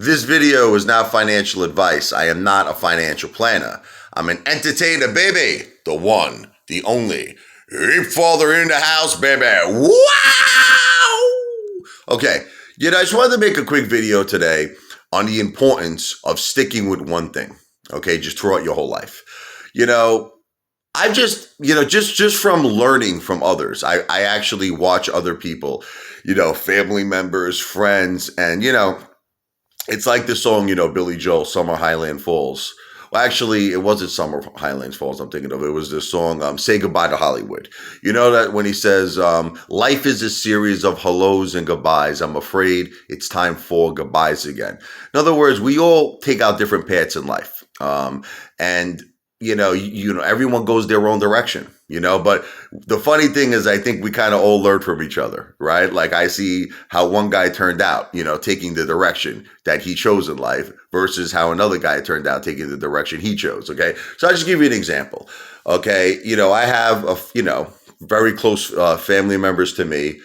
This video is not financial advice. I am not a financial planner. I'm an entertainer, baby. The one, the only. Ape Father in the house, baby. Wow! Okay, I just wanted to make a quick video today on the importance of sticking with one thing, okay, just throughout your whole life. I just from learning from others, I actually watch other people, family members, friends, and, it's like the song, Billy Joel, Summer Highland Falls. Well, actually, it wasn't Summer Highlands Falls I'm thinking of. It was the song, Say Goodbye to Hollywood. You know that when he says, life is a series of hellos and goodbyes. I'm afraid it's time for goodbyes again. In other words, we all take out different paths in life. And everyone goes their own direction, but the funny thing is I think we kind of all learn from each other, right? Like I see how one guy turned out, taking the direction that he chose in life versus how another guy turned out taking the direction he chose. Okay. So I'll just give you an example. Okay. I have, very close family members to me.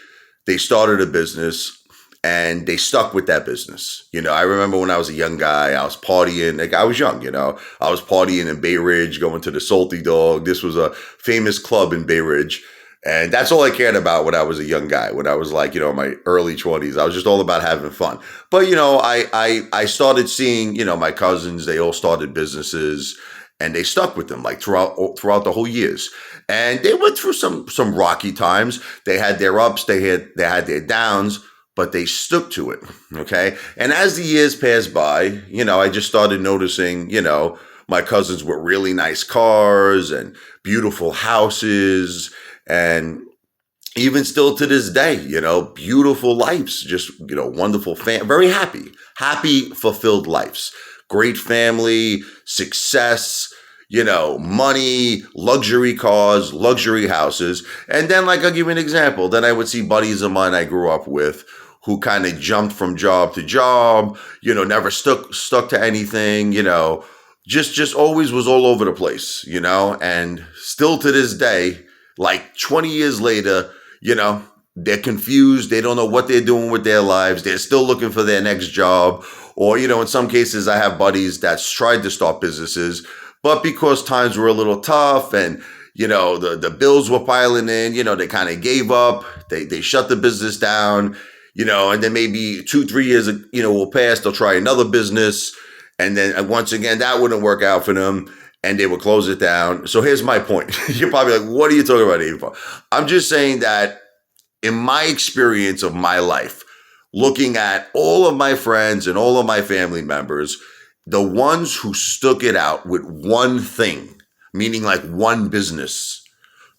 They started a business and they stuck with that business. I remember when I was a young guy, I was partying. Like I was young, I was partying in Bay Ridge, going to the Salty Dog. This was a famous club in Bay Ridge. And that's all I cared about when I was a young guy. When I was like, in my early 20s, I was just all about having fun. But, I started seeing, my cousins, they all started businesses and they stuck with them like throughout the whole years. And they went through some rocky times. They had their ups, they had their downs, but they stuck to it. Okay. And as the years passed by, I just started noticing, my cousins with really nice cars and beautiful houses. And even still to this day, beautiful lives, just, wonderful very happy, fulfilled lives, great family, success, money, luxury cars, luxury houses. And then like, I'll give you an example. Then I would see buddies of mine I grew up with who kind of jumped from job to job, never stuck to anything, just always was all over the place, and still to this day, like 20 years later, they're confused. They don't know what they're doing with their lives. They're still looking for their next job. Or, in some cases, I have buddies that's tried to start businesses, but because times were a little tough and, the bills were piling in, they kind of gave up. They shut the business down, and then maybe 2-3 years, will pass. They'll try another business. And then once again, that wouldn't work out for them. And they will close it down. So here's my point. You're probably like, what are you talking about, Ava? I'm just saying that in my experience of my life, looking at all of my friends and all of my family members, the ones who stuck it out with one thing, meaning like one business,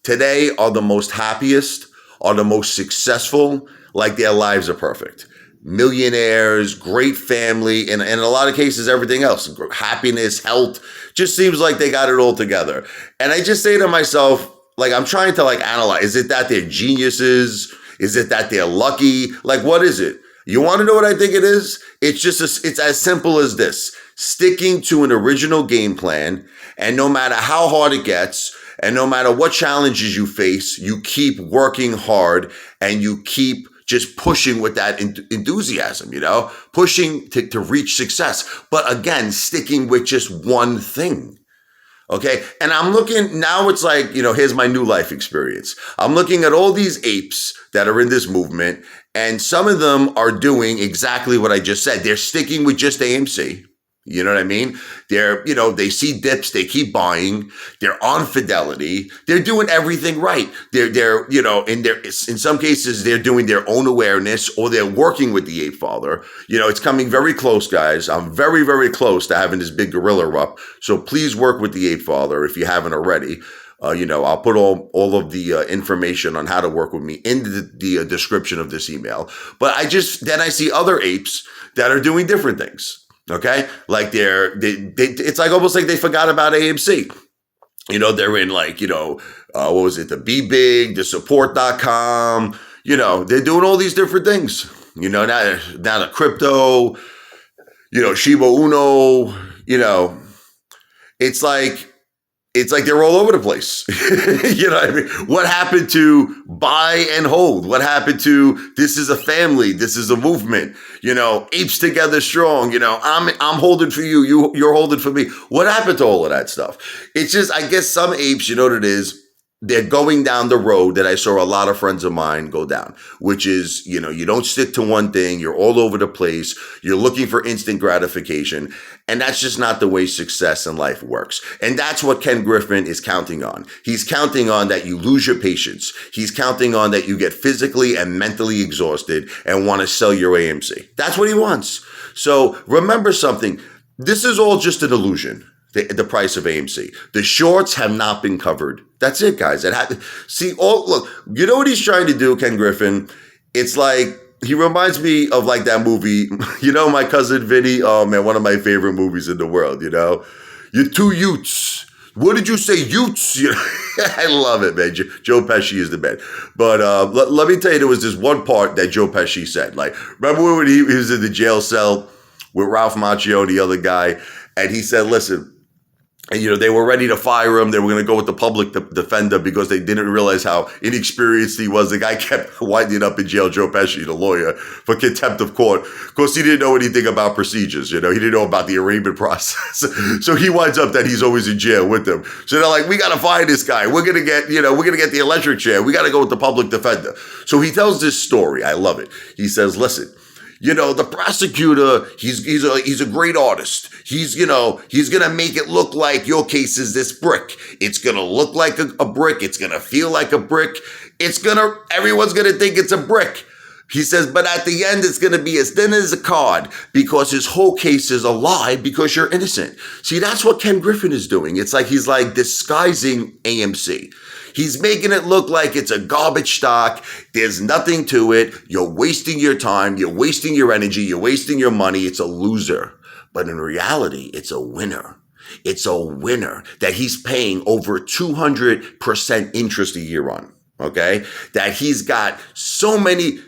today are the most happiest, are the most successful, like their lives are perfect. Millionaires, great family, and in a lot of cases, everything else, happiness, health, just seems like they got it all together. And I just say to myself, like, I'm trying to like analyze, is it that they're geniuses? Is it that they're lucky? Like, what is it? You want to know what I think it is? It's as simple as this: sticking to an original game plan. And no matter how hard it gets, and no matter what challenges you face, you keep working hard and you keep just pushing with that enthusiasm, pushing to reach success. But again, sticking with just one thing. Okay. And I'm looking now, it's like, here's my new life experience. I'm looking at all these apes that are in this movement, and some of them are doing exactly what I just said. They're sticking with just AMC. You know what I mean? They're, they see dips, they keep buying. They're on Fidelity. They're doing everything right. They're, in some cases, they're doing their own awareness, or they're working with the Ape Father. It's coming very close, guys. I'm very, very close to having this big gorilla up. So please work with the Ape Father if you haven't already. I'll put all of the information on how to work with me in the description of this email. But then I see other apes that are doing different things. Okay. Like it's like almost like they forgot about AMC. They're in like, what was it? The Be Big, the support.com, they're doing all these different things, now the crypto, Shiba Uno, it's like, it's like they're all over the place. You know what I mean? What happened to buy and hold? What happened to this is a family? This is a movement. You know, apes together strong. You know, I'm holding for you. You're holding for me. What happened to all of that stuff? It's just, I guess some apes, you know what it is? They're going down the road that I saw a lot of friends of mine go down, which is, you know, you don't stick to one thing. You're all over the place. You're looking for instant gratification. And that's just not the way success in life works. And that's what Ken Griffin is counting on. He's counting on that you lose your patience. He's counting on that you get physically and mentally exhausted and want to sell your AMC. That's what he wants. So remember something. This is all just an illusion. The price of AMC. The shorts have not been covered. That's it, guys. Look, you know what he's trying to do, Ken Griffin? It's like, he reminds me of like that movie, you know, My Cousin Vinny. Oh man, one of my favorite movies in the world, you know? You're two Utes. What did you say, Utes? You know? I love it, man. Joe Pesci is the man. But let me tell you, there was this one part that Joe Pesci said. Like, remember when he was in the jail cell with Ralph Macchio, the other guy, and he said, listen, and, you know, they were ready to fire him. They were going to go with the public defender because they didn't realize how inexperienced he was. The guy kept winding up in jail, Joe Pesci, the lawyer, for contempt of court. Of course, he didn't know anything about procedures. You know, he didn't know about the arraignment process. So he winds up that he's always in jail with them. So they're like, we got to fire this guy. We're going to get the electric chair. We got to go with the public defender. So he tells this story. I love it. He says, listen, you know, the prosecutor, he's a great artist. He's going to make it look like your case is this brick. It's going to look like a brick. It's going to feel like a brick. Everyone's going to think it's a brick. He says, but at the end, it's going to be as thin as a card because his whole case is a lie because you're innocent. See, that's what Ken Griffin is doing. It's like he's like disguising AMC. He's making it look like it's a garbage stock. There's nothing to it. You're wasting your time. You're wasting your energy. You're wasting your money. It's a loser. But in reality, it's a winner. It's a winner that he's paying over 200% interest a year on. Okay? That he's got so many,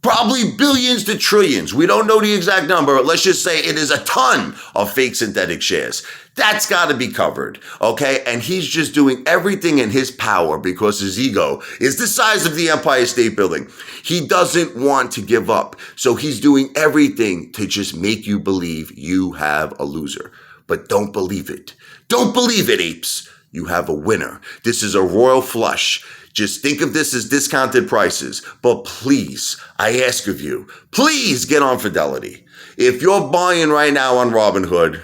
probably billions to trillions. We don't know the exact number. Let's just say it is a ton of fake synthetic shares. That's got to be covered, okay? And he's just doing everything in his power because his ego is the size of the Empire State Building. He doesn't want to give up. So he's doing everything to just make you believe you have a loser. But don't believe it. Don't believe it, apes. You have a winner. This is a royal flush. Just think of this as discounted prices. But please, I ask of you, please get on Fidelity. If you're buying right now on Robinhood,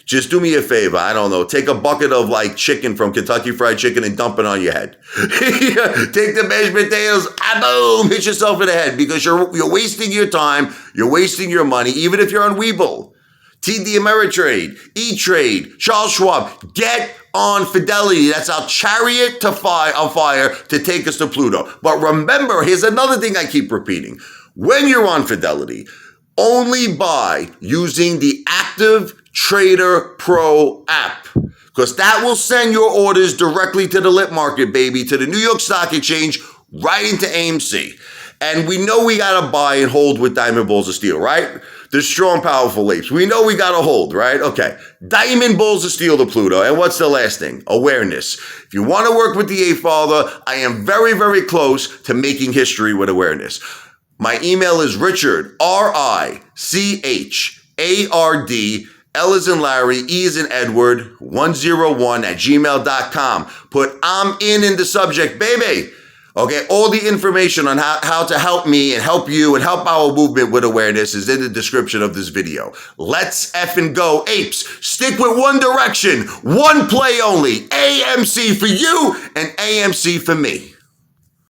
just do me a favor. I don't know. Take a bucket of like chicken from Kentucky Fried Chicken and dump it on your head. Take the mashed potatoes, boom, hit yourself in the head because you're wasting your time. You're wasting your money, even if you're on Webull, TD Ameritrade, E-Trade, Charles Schwab. Get on Fidelity. That's our chariot on fire to take us to Pluto. But remember, here's another thing I keep repeating. When you're on Fidelity, only buy using the Active Trader Pro app, because that will send your orders directly to the lit market, baby, to the New York Stock Exchange, right into AMC. And we know we got to buy and hold with Diamond Balls of Steel, right? The strong, powerful apes. We know we got to hold, right? Okay. Diamond Balls of Steel to Pluto. And what's the last thing? Awareness. If you want to work with the Ape Father, I am very, very close to making history with awareness. My email is Richard, RICHARD, L as in Larry, E as in Edward, 101 at gmail.com. Put I'm in the subject, baby. Okay, all the information on how to help me and help you and help our movement with awareness is in the description of this video. Let's effing go, apes. Stick with one direction, one play only. AMC for you and AMC for me.